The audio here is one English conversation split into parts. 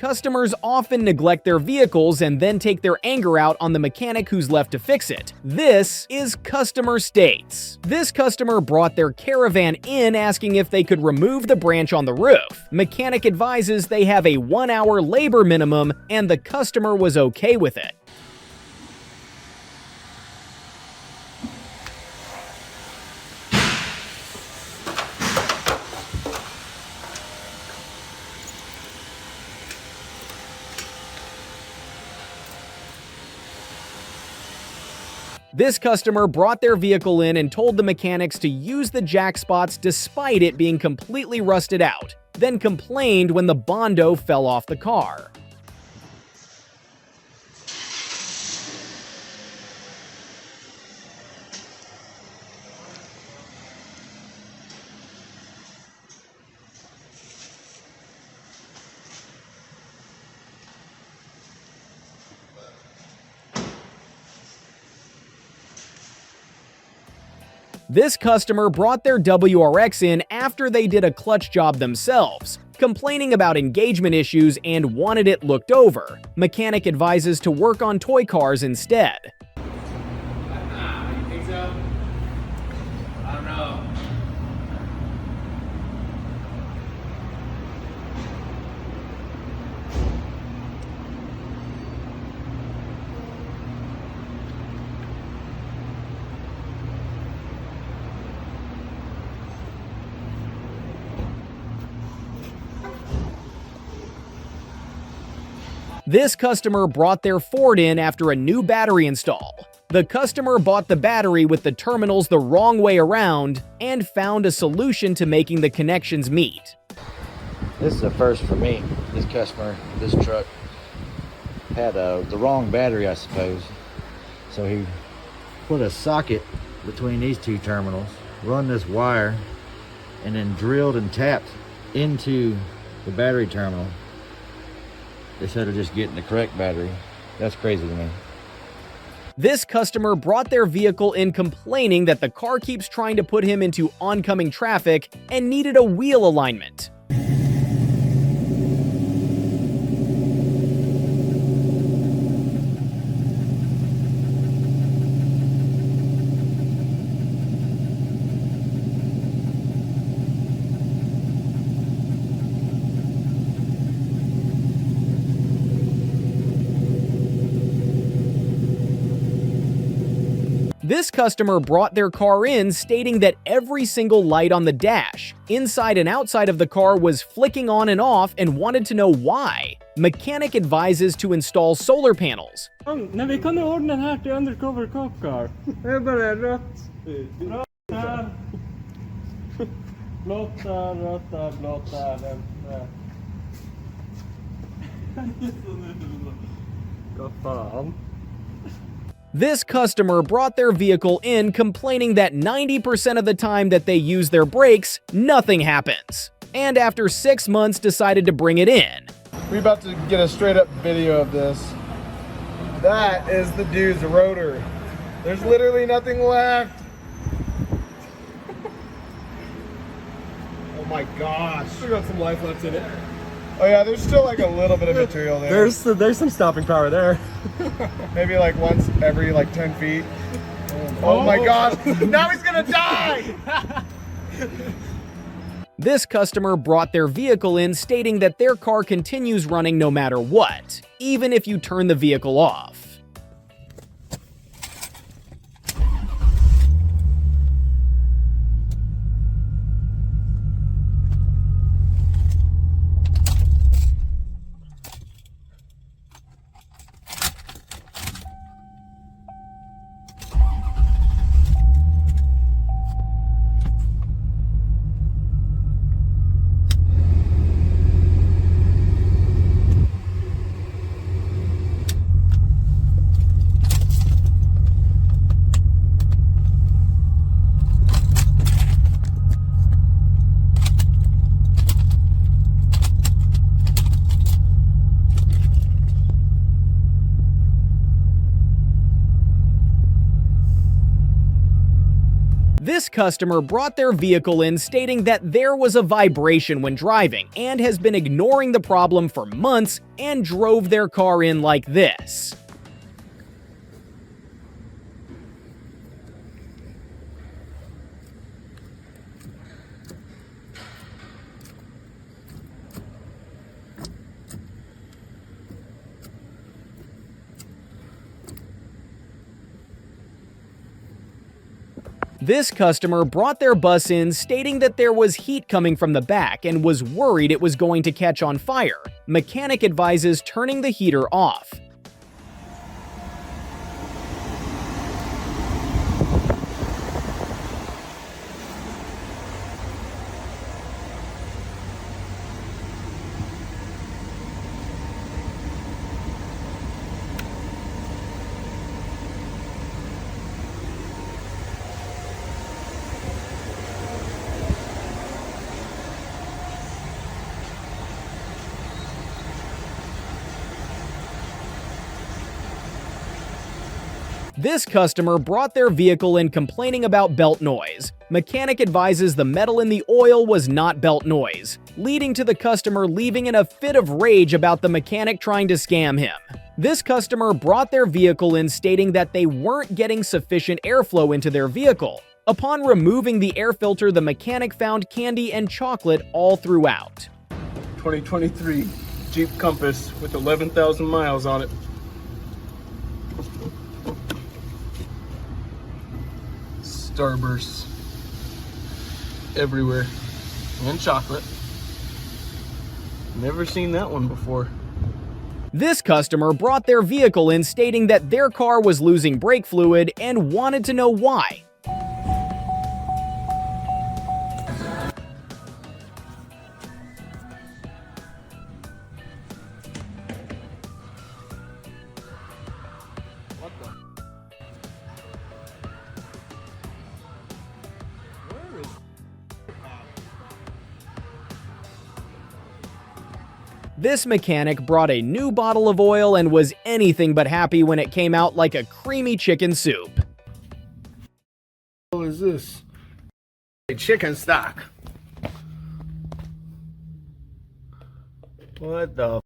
Customers often neglect their vehicles and then take their anger out on the mechanic who's left to fix it. This is customer states. This customer brought their caravan in asking if they could remove the branch on the roof. Mechanic advises they have a 1-hour labor minimum, and the customer was okay with it. This customer brought their vehicle in and told the mechanics to use the jack spots despite it being completely rusted out, then complained when the Bondo fell off the car. This customer brought their WRX in after they did a clutch job themselves, complaining about engagement issues and wanted it looked over. Mechanic advises to work on toy cars instead. You think so? I don't know. This customer brought their Ford in after a new battery install. The customer bought the battery with the terminals the wrong way around and found a solution to making the connections meet. This is a first for me. This customer, this truck, had the wrong battery, I suppose. So he put a socket between these two terminals, run this wire, and then drilled and tapped into the battery terminal instead of just getting the correct battery. That's crazy to me. This customer brought their vehicle in complaining that the car keeps trying to put him into oncoming traffic and needed a wheel alignment. This customer brought their car in stating that every single light on the dash, inside and outside of the car, was flicking on and off and wanted to know why. Mechanic advises to install solar panels. Nej, vi kan ordna den här till undercover cop car. Det är bara rött. Rött här. Blått där, rött där, blått där. Vad fan. This customer brought their vehicle in complaining that 90% of the time that they use their brakes, nothing happens. And after 6 months decided to bring it in. We're about to get a straight up video of this. That is the dude's rotor. There's literally nothing left. Oh my gosh. We got some life left in it. Oh yeah, there's still like a little bit of material there. There's some stopping power there. Maybe like once every like 10 feet. Oh my gosh, now he's gonna die! This customer brought their vehicle in stating that their car continues running no matter what, even if you turn the vehicle off. customer brought their vehicle in stating that there was a vibration when driving and has been ignoring the problem for months and drove their car in like this. This customer brought their bus in stating that there was heat coming from the back and was worried it was going to catch on fire. Mechanic advises turning the heater off. This customer brought their vehicle in complaining about belt noise. Mechanic advises the metal in the oil was not belt noise, leading to the customer leaving in a fit of rage about the mechanic trying to scam him. This customer brought their vehicle in stating that they weren't getting sufficient airflow into their vehicle. Upon removing the air filter, the mechanic found candy and chocolate all throughout. 2023 Jeep Compass with 11,000 miles on it. Starbursts everywhere, and chocolate. Never seen that one before. This customer brought their vehicle in stating that their car was losing brake fluid and wanted to know why. This mechanic brought a new bottle of oil and was anything but happy when it came out like a creamy chicken soup. What is this? Chicken stock. What the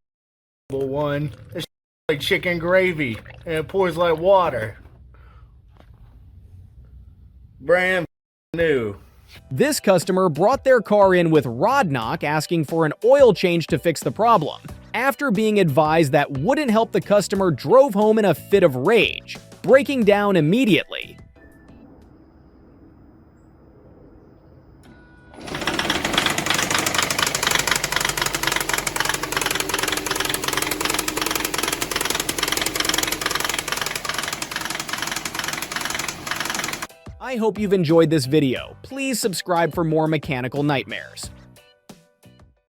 one? It's like chicken gravy and it pours like water. Brand new. This customer brought their car in with rod knock asking for an oil change to fix the problem. After being advised that wouldn't help, the customer drove home in a fit of rage, breaking down immediately. I hope you've enjoyed this video. Please subscribe for more mechanical nightmares.